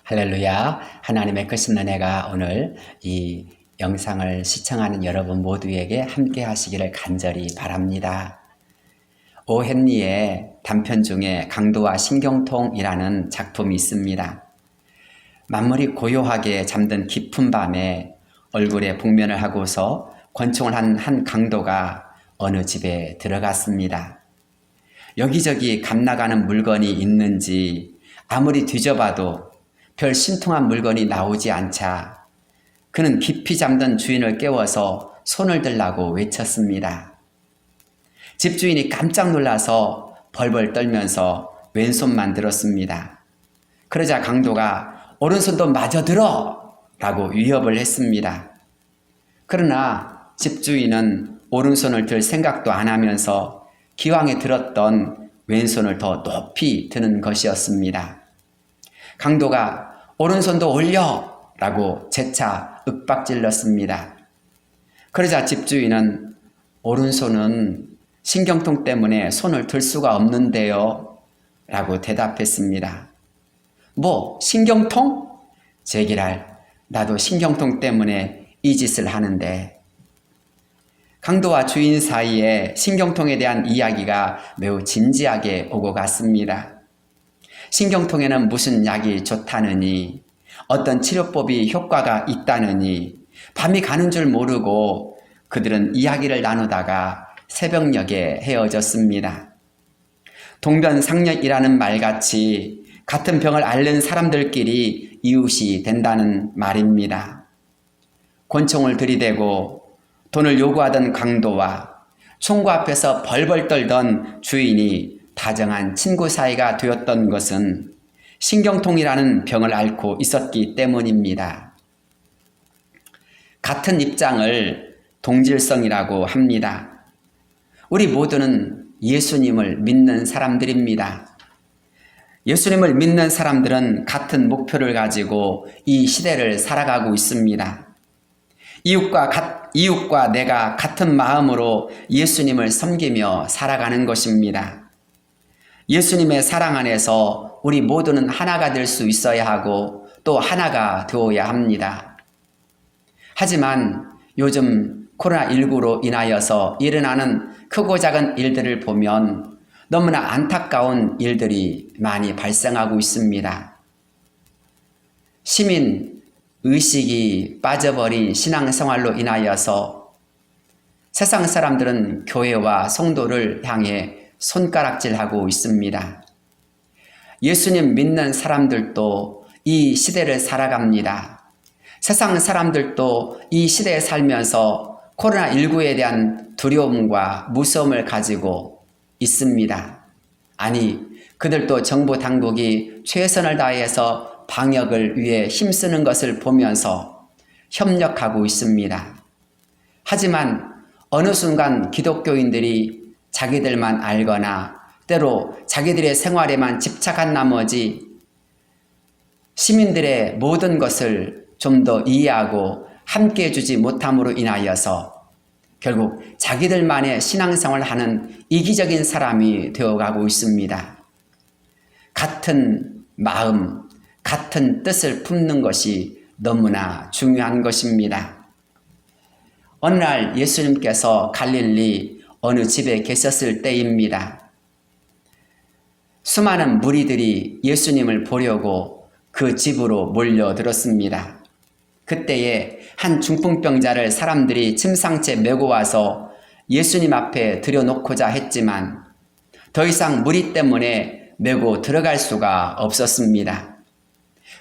할렐루야. 하나님의 크신 은혜가 오늘 이 영상을 시청하는 여러분 모두에게 함께 하시기를 간절히 바랍니다. 오헨리의 단편 중에 강도와 신경통이라는 작품이 있습니다. 만물이 고요하게 잠든 깊은 밤에 얼굴에 복면을 하고서 권총을 한 강도가 어느 집에 들어갔습니다. 여기저기 감나가는 물건이 있는지 아무리 뒤져봐도 별 신통한 물건이 나오지 않자 그는 깊이 잠든 주인을 깨워서 손을 들라고 외쳤습니다. 집주인이 깜짝 놀라서 벌벌 떨면서 왼손만 들었습니다. 그러자 강도가 오른손도 마저 들어! 라고 위협을 했습니다. 그러나 집주인은 오른손을 들 생각도 안 하면서 기왕에 들었던 왼손을 더 높이 드는 것이었습니다. 강도가 오른손도 올려! 라고 재차 윽박질렀습니다. 그러자 집주인은 오른손은 신경통 때문에 손을 들 수가 없는데요. 라고 대답했습니다. 뭐 신경통? 제기랄, 나도 신경통 때문에 이 짓을 하는데. 강도와 주인 사이에 신경통에 대한 이야기가 매우 진지하게 오고 갔습니다. 신경통에는 무슨 약이 좋다느니, 어떤 치료법이 효과가 있다느니, 밤이 가는 줄 모르고 그들은 이야기를 나누다가 새벽녘에 헤어졌습니다. 동변상련이라는 말같이 같은 병을 앓는 사람들끼리 이웃이 된다는 말입니다. 권총을 들이대고 돈을 요구하던 강도와 총구 앞에서 벌벌 떨던 주인이 다정한 친구 사이가 되었던 것은 신경통이라는 병을 앓고 있었기 때문입니다. 같은 입장을 동질성이라고 합니다. 우리 모두는 예수님을 믿는 사람들입니다. 예수님을 믿는 사람들은 같은 목표를 가지고 이 시대를 살아가고 있습니다. 이웃과 내가 같은 마음으로 예수님을 섬기며 살아가는 것입니다. 예수님의 사랑 안에서 우리 모두는 하나가 될 수 있어야 하고 또 하나가 되어야 합니다. 하지만 요즘 코로나19로 인하여서 일어나는 크고 작은 일들을 보면 너무나 안타까운 일들이 많이 발생하고 있습니다. 시민 의식이 빠져버린 신앙생활로 인하여서 세상 사람들은 교회와 성도를 향해 손가락질하고 있습니다. 예수님 믿는 사람들도 이 시대를 살아갑니다. 세상 사람들도 이 시대에 살면서 코로나19에 대한 두려움과 무서움을 가지고 있습니다. 아니, 그들도 정부 당국이 최선을 다해서 방역을 위해 힘쓰는 것을 보면서 협력하고 있습니다. 하지만 어느 순간 기독교인들이 자기들만 알거나 때로 자기들의 생활에만 집착한 나머지 시민들의 모든 것을 좀 더 이해하고 함께 해주지 못함으로 인하여서 결국 자기들만의 신앙생활을 하는 이기적인 사람이 되어가고 있습니다. 같은 마음, 같은 뜻을 품는 것이 너무나 중요한 것입니다. 어느 날 예수님께서 갈릴리 어느 집에 계셨을 때입니다. 수많은 무리들이 예수님을 보려고 그 집으로 몰려들었습니다. 그때에 한 중풍병자를 사람들이 침상째 메고 와서 예수님 앞에 들여놓고자 했지만 더 이상 무리 때문에 메고 들어갈 수가 없었습니다.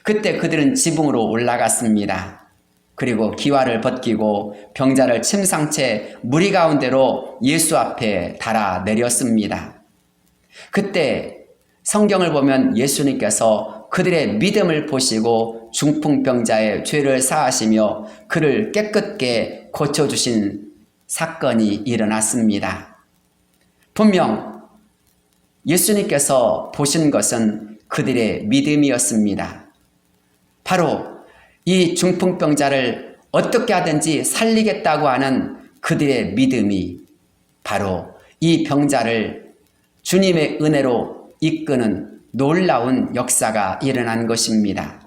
그때 그들은 지붕으로 올라갔습니다. 그리고 기와를 벗기고 병자를 침상채 무리 가운데로 예수 앞에 달아 내렸습니다. 그때 성경을 보면 예수님께서 그들의 믿음을 보시고 중풍병자의 죄를 사하시며 그를 깨끗게 고쳐주신 사건이 일어났습니다. 분명 예수님께서 보신 것은 그들의 믿음이었습니다. 바로 이 중풍병자를 어떻게 하든지 살리겠다고 하는 그들의 믿음이 바로 이 병자를 주님의 은혜로 이끄는 놀라운 역사가 일어난 것입니다.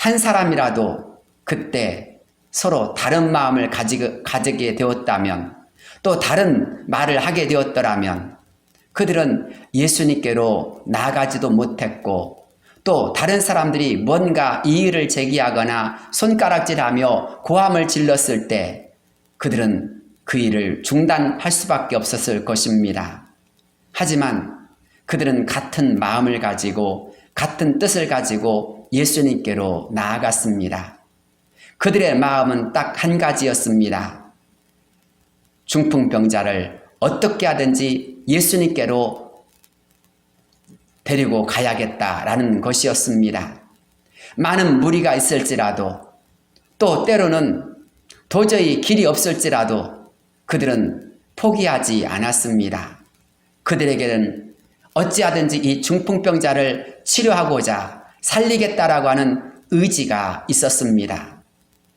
한 사람이라도 그때 서로 다른 마음을 가지게 되었다면, 또 다른 말을 하게 되었더라면 그들은 예수님께로 나아가지도 못했고, 또 다른 사람들이 뭔가 이의를 제기하거나 손가락질하며 고함을 질렀을 때 그들은 그 일을 중단할 수밖에 없었을 것입니다. 하지만 그들은 같은 마음을 가지고 같은 뜻을 가지고 예수님께로 나아갔습니다. 그들의 마음은 딱 한 가지였습니다. 중풍병자를 어떻게 하든지 예수님께로 데리고 가야겠다라는 것이었습니다. 많은 무리가 있을지라도, 또 때로는 도저히 길이 없을지라도 그들은 포기하지 않았습니다. 그들에게는 어찌하든지 이 중풍병자를 치료하고자 살리겠다라고 하는 의지가 있었습니다.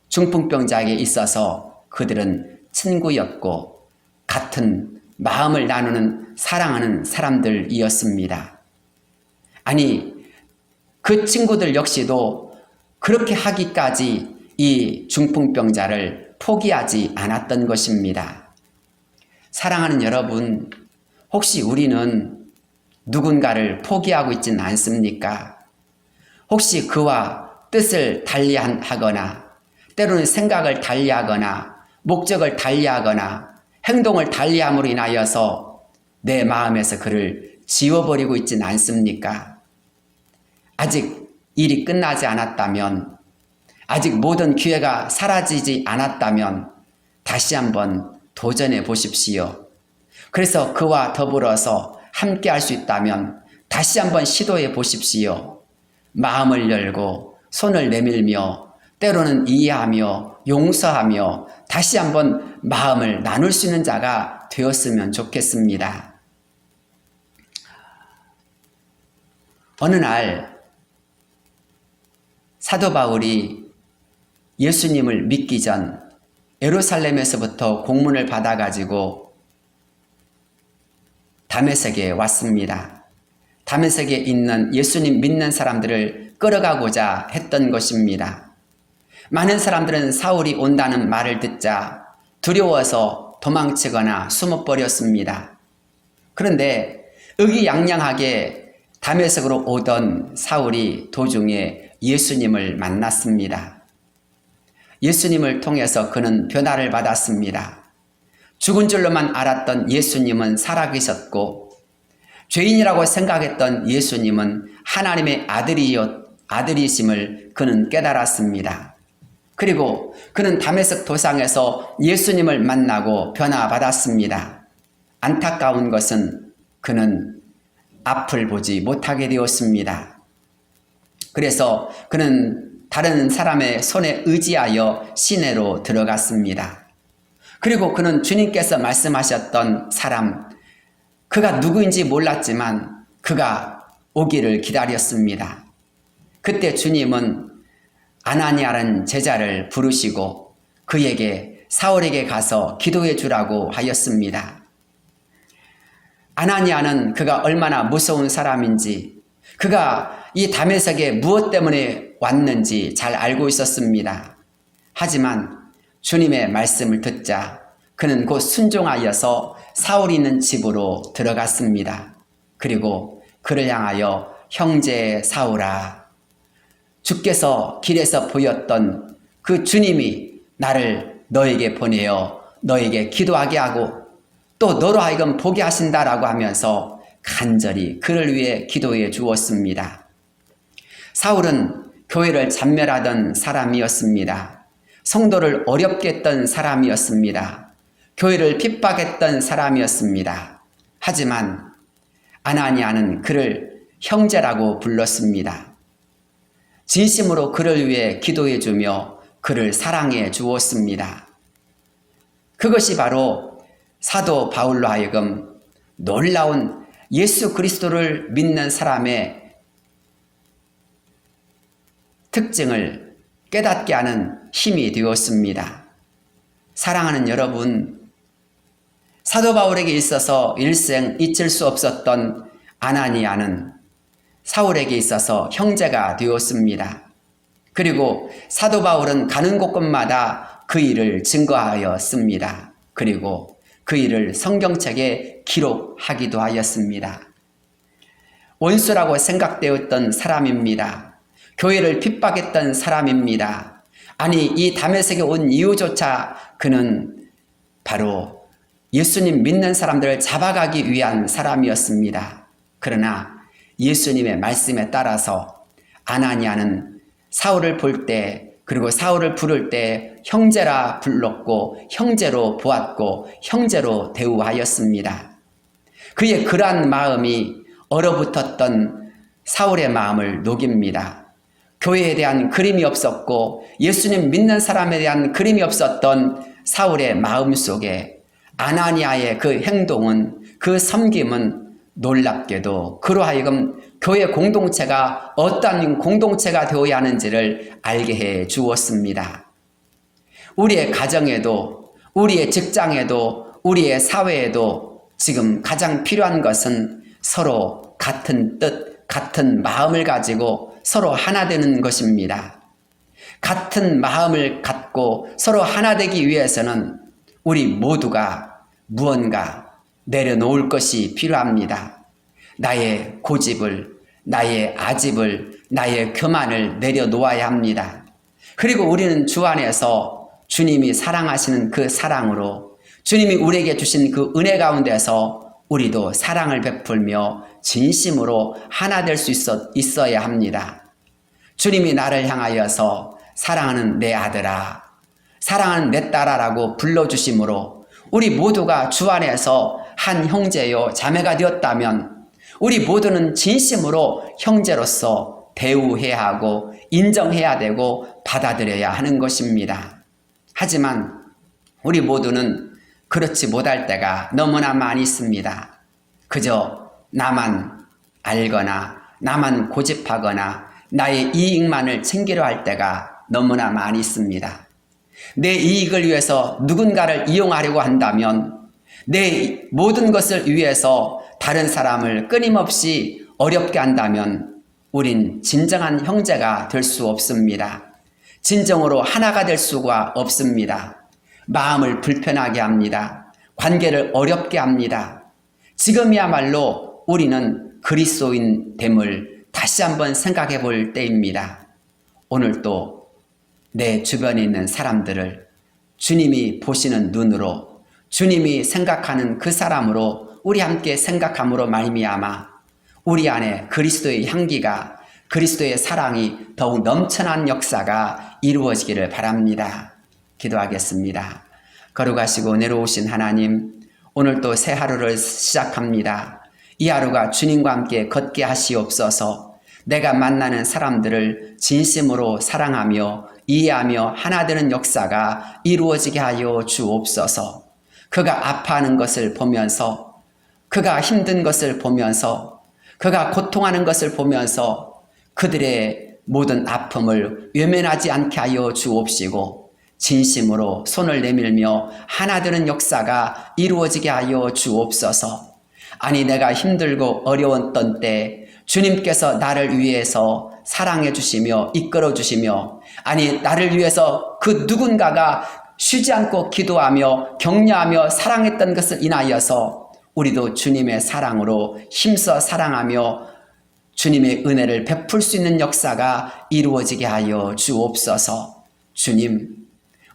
중풍병자에게 있어서 그들은 친구였고 같은 마음을 나누는 사랑하는 사람들이었습니다. 아니, 그 친구들 역시도 그렇게 하기까지 이 중풍병자를 포기하지 않았던 것입니다. 사랑하는 여러분, 혹시 우리는 누군가를 포기하고 있지는 않습니까? 혹시 그와 뜻을 달리하거나, 때로는 생각을 달리하거나, 목적을 달리하거나, 행동을 달리함으로 인하여서 내 마음에서 그를 지워버리고 있지는 않습니까? 아직 일이 끝나지 않았다면, 아직 모든 기회가 사라지지 않았다면 다시 한번 도전해 보십시오. 그래서 그와 더불어서 함께 할 수 있다면 다시 한번 시도해 보십시오. 마음을 열고 손을 내밀며 때로는 이해하며 용서하며 다시 한번 마음을 나눌 수 있는 자가 되었으면 좋겠습니다. 어느 날 사도 바울이 예수님을 믿기 전 예루살렘에서부터 공문을 받아가지고 다메섹에 왔습니다. 다메섹에 있는 예수님 믿는 사람들을 끌어가고자 했던 것입니다. 많은 사람들은 사울이 온다는 말을 듣자 두려워서 도망치거나 숨어버렸습니다. 그런데 의기양양하게 다메섹으로 오던 사울이 도중에 예수님을 만났습니다. 예수님을 통해서 그는 변화를 받았습니다. 죽은 줄로만 알았던 예수님은 살아계셨고, 죄인이라고 생각했던 예수님은 하나님의 아들이심을 그는 깨달았습니다. 그리고 그는 다메섹 도상에서 예수님을 만나고 변화받았습니다. 안타까운 것은 그는 앞을 보지 못하게 되었습니다. 그래서 그는 다른 사람의 손에 의지하여 시내로 들어갔습니다. 그리고 그는 주님께서 말씀하셨던 사람, 그가 누구인지 몰랐지만 그가 오기를 기다렸습니다. 그때 주님은 아나니아라는 제자를 부르시고 그에게 사울에게 가서 기도해 주라고 하였습니다. 아나니아는 그가 얼마나 무서운 사람인지, 그가 이 다메섹에 무엇 때문에 왔는지 잘 알고 있었습니다. 하지만 주님의 말씀을 듣자 그는 곧 순종하여서 사울이 있는 집으로 들어갔습니다. 그리고 그를 향하여 형제 사울아, 주께서 길에서 보였던 그 주님이 나를 너에게 보내어 너에게 기도하게 하고 또 너로 하여금 보게 하신다라고 하면서 간절히 그를 위해 기도해 주었습니다. 사울은 교회를 잔멸하던 사람이었습니다. 성도를 어렵게 했던 사람이었습니다. 교회를 핍박했던 사람이었습니다. 하지만 아나니아는 그를 형제라고 불렀습니다. 진심으로 그를 위해 기도해 주며 그를 사랑해 주었습니다. 그것이 바로 사도 바울로 하여금 놀라운 예수 그리스도를 믿는 사람의 특징을 깨닫게 하는 힘이 되었습니다. 사랑하는 여러분, 사도 바울에게 있어서 일생 잊을 수 없었던 아나니아는 사울에게 있어서 형제가 되었습니다. 그리고 사도 바울은 가는 곳곳마다 그 일을 증거하였습니다. 그리고 그 일을 성경책에 기록하기도 하였습니다. 원수라고 생각되었던 사람입니다. 교회를 핍박했던 사람입니다. 아니, 이 다메섹에 온 이유조차 그는 바로 예수님 믿는 사람들을 잡아가기 위한 사람이었습니다. 그러나 예수님의 말씀에 따라서 아나니아는 사울을 볼 때, 그리고 사울을 부를 때 형제라 불렀고 형제로 보았고 형제로 대우하였습니다. 그의 그러한 마음이 얼어붙었던 사울의 마음을 녹입니다. 교회에 대한 그림이 없었고 예수님 믿는 사람에 대한 그림이 없었던 사울의 마음 속에 아나니아의 그 행동은, 그 섬김은 놀랍게도 그로 하여금 교회 공동체가 어떤 공동체가 되어야 하는지를 알게 해 주었습니다. 우리의 가정에도, 우리의 직장에도, 우리의 사회에도 지금 가장 필요한 것은 서로 같은 뜻, 같은 마음을 가지고 서로 하나 되는 것입니다. 같은 마음을 갖고 서로 하나 되기 위해서는 우리 모두가 무언가 내려놓을 것이 필요합니다. 나의 고집을, 나의 아집을, 나의 교만을 내려놓아야 합니다. 그리고 우리는 주 안에서 주님이 사랑하시는 그 사랑으로, 주님이 우리에게 주신 그 은혜 가운데서 우리도 사랑을 베풀며 진심으로 하나 될 수 있어야 합니다. 주님이 나를 향하여서 사랑하는 내 아들아, 사랑하는 내 딸아라고 불러주심으로 우리 모두가 주 안에서 한 형제요 자매가 되었다면 우리 모두는 진심으로 형제로서 대우해야 하고 인정해야 되고 받아들여야 하는 것입니다. 하지만 우리 모두는 그렇지 못할 때가 너무나 많이 있습니다. 그저 나만 알거나 나만 고집하거나 나의 이익만을 챙기려 할 때가 너무나 많이 있습니다. 내 이익을 위해서 누군가를 이용하려고 한다면, 내 모든 것을 위해서 다른 사람을 끊임없이 어렵게 한다면 우린 진정한 형제가 될 수 없습니다. 진정으로 하나가 될 수가 없습니다. 마음을 불편하게 합니다. 관계를 어렵게 합니다. 지금이야말로 우리는 그리스도인됨을 다시 한번 생각해 볼 때입니다. 오늘 또 내 주변에 있는 사람들을 주님이 보시는 눈으로, 주님이 생각하는 그 사람으로 우리 함께 생각함으로 말미암아 우리 안에 그리스도의 향기가, 그리스도의 사랑이 더욱 넘쳐난 역사가 이루어지기를 바랍니다. 기도하겠습니다. 거룩하시고 내려오신 하나님, 오늘 또 새 하루를 시작합니다. 이 하루가 주님과 함께 걷게 하시옵소서. 내가 만나는 사람들을 진심으로 사랑하며 이해하며 하나 되는 역사가 이루어지게 하여 주옵소서. 그가 아파하는 것을 보면서, 그가 힘든 것을 보면서, 그가 고통하는 것을 보면서 그들의 모든 아픔을 외면하지 않게 하여 주옵시고 진심으로 손을 내밀며 하나 되는 역사가 이루어지게 하여 주옵소서. 아니, 내가 힘들고 어려웠던 때 주님께서 나를 위해서 사랑해 주시며 이끌어 주시며, 아니 나를 위해서 그 누군가가 쉬지 않고 기도하며 격려하며 사랑했던 것을 인하여서 우리도 주님의 사랑으로 힘써 사랑하며 주님의 은혜를 베풀 수 있는 역사가 이루어지게 하여 주옵소서. 주님,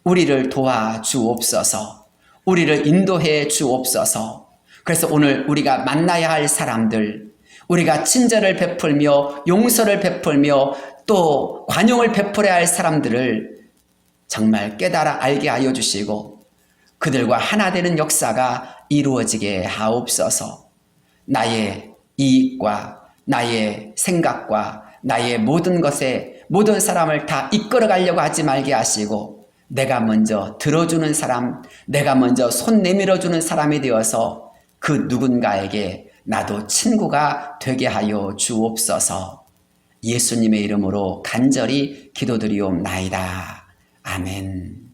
우리를 도와 주옵소서. 우리를 인도해 주옵소서. 그래서 오늘 우리가 만나야 할 사람들, 우리가 친절을 베풀며 용서를 베풀며 또 관용을 베풀어야 할 사람들을 정말 깨달아 알게 하여 주시고 그들과 하나 되는 역사가 이루어지게 하옵소서. 나의 이익과 나의 생각과 나의 모든 것에 모든 사람을 다 이끌어 가려고 하지 말게 하시고 내가 먼저 들어주는 사람, 내가 먼저 손 내밀어주는 사람이 되어서 그 누군가에게 나도 친구가 되게 하여 주옵소서. 예수님의 이름으로 간절히 기도드리옵나이다. 아멘.